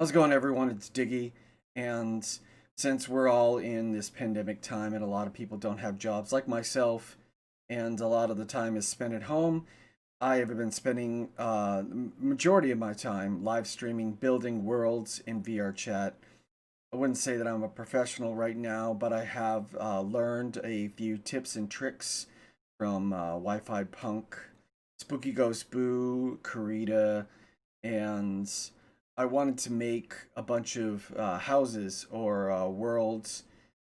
How's it going, everyone? It's Diggy, and since we're all in this pandemic time and a lot of people don't have jobs like myself, and a lot of the time is spent at home, I have been spending majority of my time live streaming, building worlds in VRCHAT. I wouldn't say that I'm a professional right now, but I have learned a few tips and tricks from Wi-Fi Punk, Spooky Ghost Boo, Kareeda, and I wanted to make a bunch of houses or worlds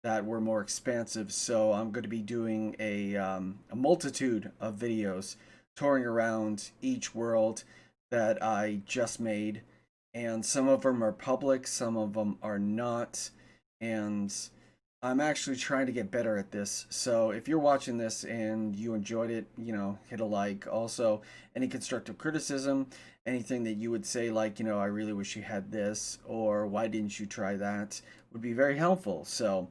that were more expansive. So I'm going to be doing a multitude of videos touring around each world that I just made. And some of them are public, some of them are not. And I'm actually trying to get better at this. So if you're watching this and you enjoyed it, hit a like. Also, any constructive criticism, anything that you would say, like, I really wish you had this, or why didn't you try that, would be very helpful. So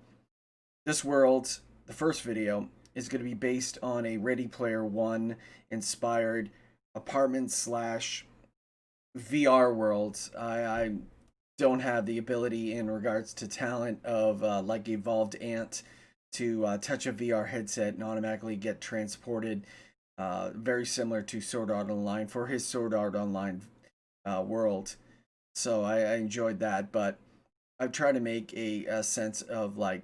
this world, the first video, is going to be based on a Ready Player One inspired apartment slash VR world. I don't have the ability in regards to talent of like Evolved Ant to touch a VR headset and automatically get transported. Very similar to Sword Art Online for his Sword Art Online world. So I enjoyed that, but I've tried to make a sense of like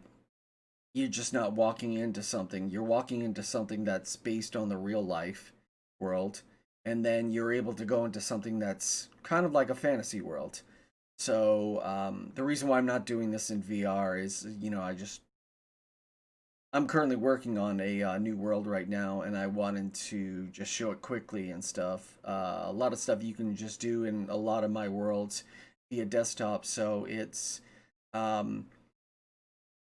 you're just not walking into something. You're walking into something that's based on the real life world, and then you're able to go into something that's kind of like a fantasy world. So the reason why I'm not doing this in VR is, I'm currently working on a new world right now, and I wanted to just show it quickly and stuff. A lot of stuff you can just do in a lot of my worlds via desktop, so it's um,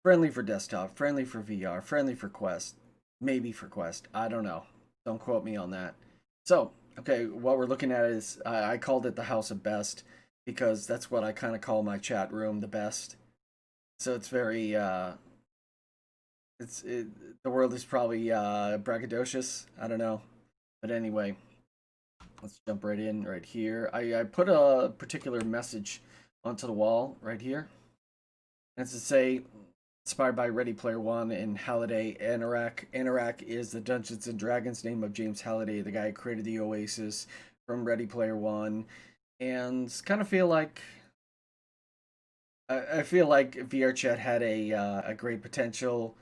friendly for desktop, friendly for VR, friendly for Quest, maybe for Quest. I don't know. Don't quote me on that. So, okay, what we're looking at is I called it the House of Best because that's what I kind of call my chat room, the best. So it's very the world is probably braggadocious. I don't know, but anyway, let's jump right in right here. I put a particular message onto the wall right here. And it's to say inspired by Ready Player One and Halliday and Iraq. Anorak is the Dungeons and Dragons name of James Halliday, the guy who created the Oasis from Ready Player One, and kind of feel like I feel like VRChat had a great potential,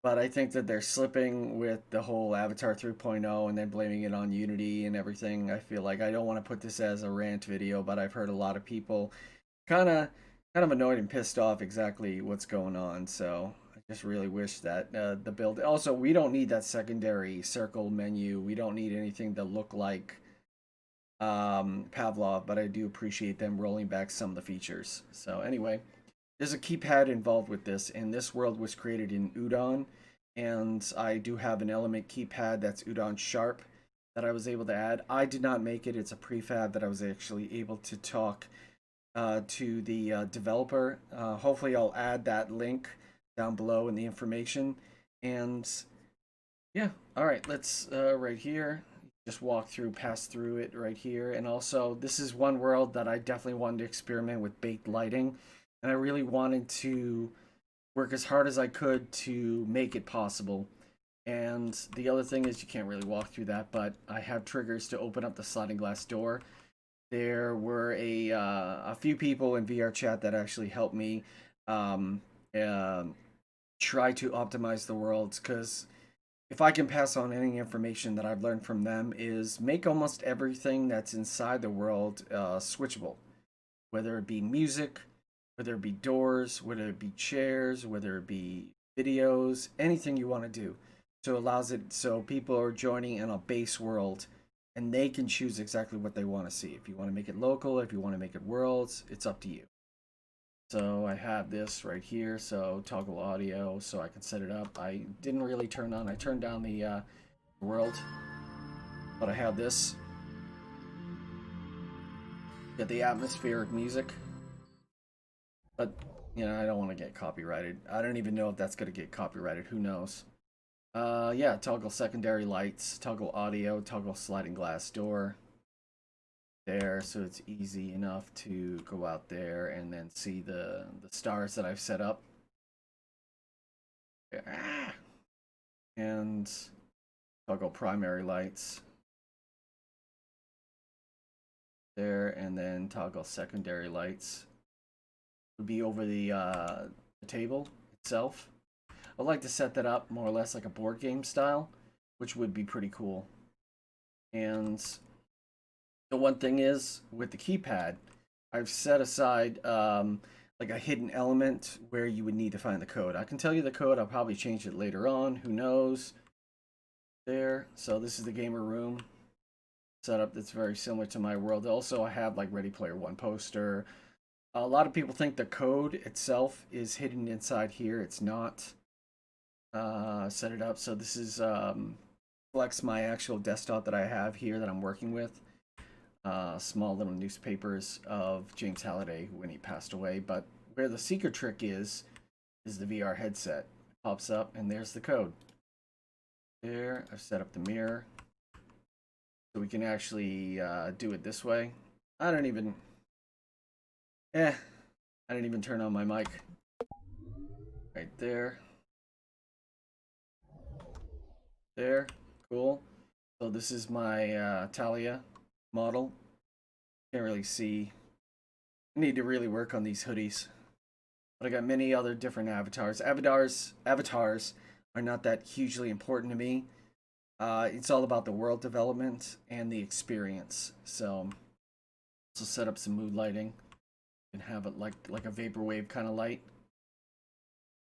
but I think that they're slipping with the whole Avatar 3.0 and then blaming it on Unity and everything. I feel like I don't want to put this as a rant video, but I've heard a lot of people kind of kind of annoyed and pissed off exactly what's going on. So I just really wish that the build. Also, we don't need that secondary circle menu. We don't need anything to look like Pavlov, but I do appreciate them rolling back some of the features. So anyway, there's a keypad involved with this, and this world was created in UDON, and I do have an element keypad that's UDON Sharp that I was able to add. I did not make it. It's a prefab that I was actually able to talk to the developer. Hopefully, I'll add that link down below in the information. And yeah, all right, let's right here just walk through, pass through it right here. And also, this is one world that I definitely wanted to experiment with baked lighting, and I really wanted to work as hard as I could to make it possible. And the other thing is, you can't really walk through that, but I have triggers to open up the sliding glass door. There were a few people in VRChat that actually helped me um, uh, try to optimize the worlds, because if I can pass on any information that I've learned from them is make almost everything that's inside the world switchable, whether it be music, whether it be doors, whether it be chairs, whether it be videos, anything you want to do. So it allows it so people are joining in a base world and they can choose exactly what they want to see. If you want to make it local, if you want to make it worlds, it's up to you. So I have this right here, so toggle audio, so I can set it up. I didn't really turn on, I turned down the world, but I have this. Get the atmospheric music, but I don't want to get copyrighted. I don't even know if that's going to get copyrighted, who knows. Yeah, toggle secondary lights, toggle audio, toggle sliding glass door. there, so it's easy enough to go out there and then see the stars that I've set up. And toggle primary lights there, and then toggle secondary lights. Would be over the table itself. I'd like to set that up more or less like a board game style, which would be pretty cool. And the one thing is, with the keypad, I've set aside like a hidden element where you would need to find the code. I can tell you the code, I'll probably change it later on, who knows. There, so this is the gamer room setup that's very similar to my world. Also, I have like Ready Player One poster. A lot of people think the code itself is hidden inside here. It's not. Set it up. So this is flex my actual desktop that I have here that I'm working with. Small little newspapers of James Halliday when he passed away. But where the secret trick is the VR headset. It pops up and there's the code. There, I've set up the mirror. So we can actually do it this way. I didn't even turn on my mic. Right there. There, cool. So this is my Talia model. Can't really see. I need to really work on these hoodies. But I got many other different avatars. Avatars are not that hugely important to me. It's all about the world development and the experience. So set up some mood lighting and have it like a vaporwave kind of light.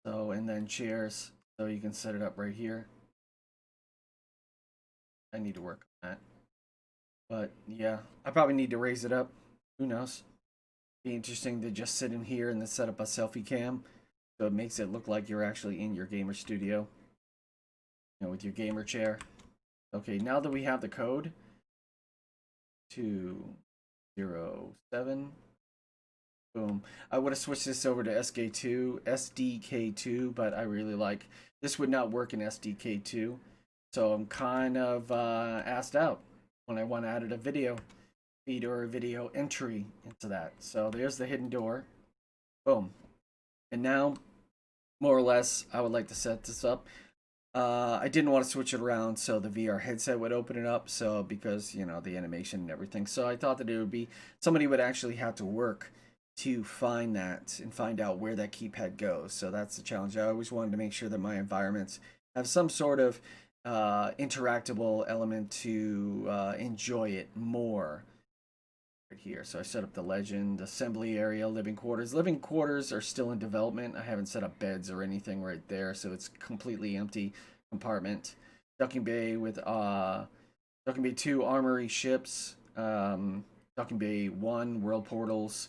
So, and then chairs. So you can set it up right here. I need to work on that. But yeah, I probably need to raise it up. Who knows? Be interesting to just sit in here and then set up a selfie cam. So it makes it look like you're actually in your gamer studio. You know, with your gamer chair. Okay, now that we have the code, 207, boom. I would have switched this over to SDK2, but I really like, this would not work in SDK2. So I'm kind of asked out when I want to add a video feed or a video entry into that. So there's the hidden door, boom. And now, more or less, I would like to set this up. I didn't want to switch it around so the VR headset would open it up, so because, you know, the animation and everything. So I thought that it would be, somebody would actually have to work to find that and find out where that keypad goes. So that's the challenge. I always wanted to make sure that my environments have some sort of interactable element to enjoy it more. Right here, so I set up the legend, assembly area, living quarters. Living quarters are still in development. I haven't set up beds or anything right there, so it's completely empty compartment. Docking bay with Docking bay 2 armory ships, Docking bay 1 world portals.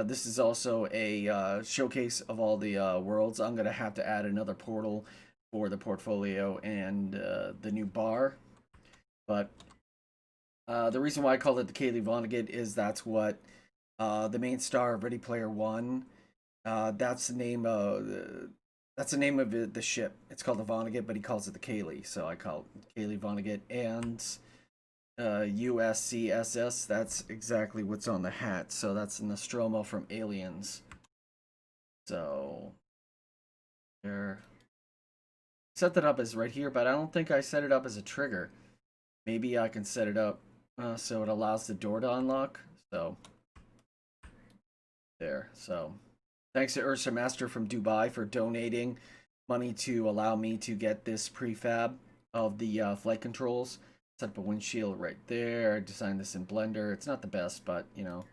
This is also a showcase of all the worlds. I'm gonna have to add another portal for the portfolio and the new bar, but the reason why I called it the Kaylee Vonnegut is that's what the main star of Ready Player One. That's the name of the ship. It's called the Vonnegut, but he calls it the Kaylee, so I call it Kaylee Vonnegut. And USCSS. That's exactly what's on the hat. So that's Nostromo from Aliens. So there. Set that up as right here, but I don't think I set it up as a trigger. Maybe I can set it up so it allows the door to unlock. So there. So thanks to Ursa Master from Dubai for donating money to allow me to get this prefab of the flight controls. Set up a windshield right there. I designed this in Blender. It's not the best, but you know.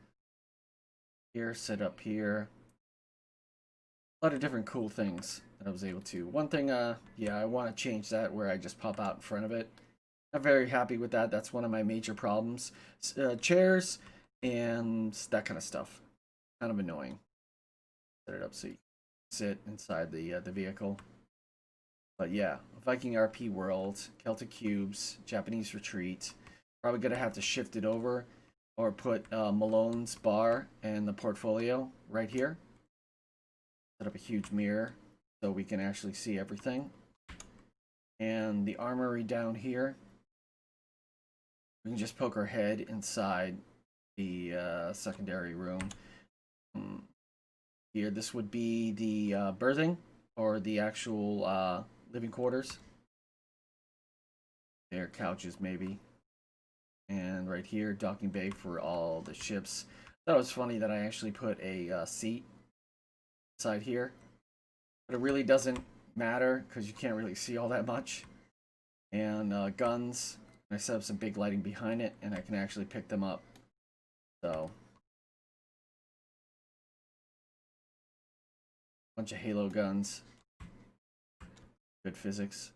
Here, set up here. A lot of different cool things that I was able to. One thing, yeah, I want to change that where I just pop out in front of it. I'm very happy with that. That's one of my major problems. Chairs and that kind of stuff. Kind of annoying. Set it up so you can sit inside the vehicle. But yeah, Viking RP World, Celtic Cubes, Japanese Retreat. Probably going to have to shift it over or put Malone's bar and the portfolio right here. Set up a huge mirror so we can actually see everything. And the armory down here. We can just poke our head inside the secondary room. Here, this would be the berthing, or the actual living quarters. There, couches maybe. And right here, docking bay for all the ships. That was funny that I actually put a seat inside here. But it really doesn't matter because you can't really see all that much. And guns. I set up some big lighting behind it, and I can actually pick them up. So, bunch of Halo guns. Good physics.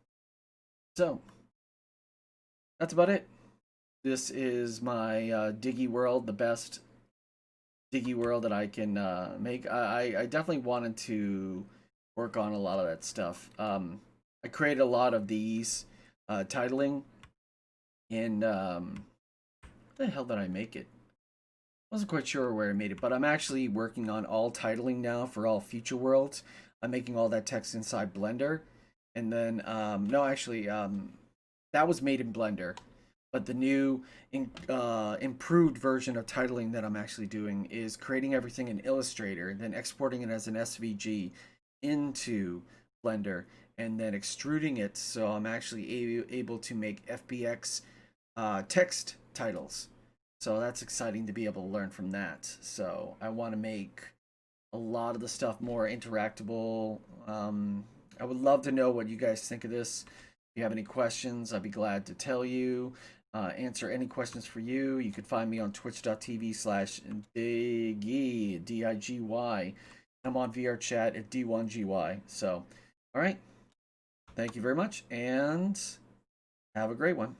So, that's about it. This is my Diggy world, the best Diggy world that I can make. I definitely wanted to work on a lot of that stuff. I created a lot of these titling in what the hell did I make it? Wasn't quite sure where I made it, but I'm actually working on all titling now for all future worlds. I'm making all that text inside Blender, and then no, actually, that was made in Blender. But the new improved version of titling that I'm actually doing is creating everything in Illustrator, and then exporting it as an SVG into Blender, and then extruding it so I'm actually able to make FBX text titles. So that's exciting to be able to learn from that. So I want to make a lot of the stuff more interactable. I would love to know what you guys think of this. If you have any questions, I'd be glad to tell you. Answer any questions for you. You can find me on twitch.tv/Diggy, D-I-G-Y. I'm on VRCHAT at D1GY. So, all right. Thank you very much, and have a great one.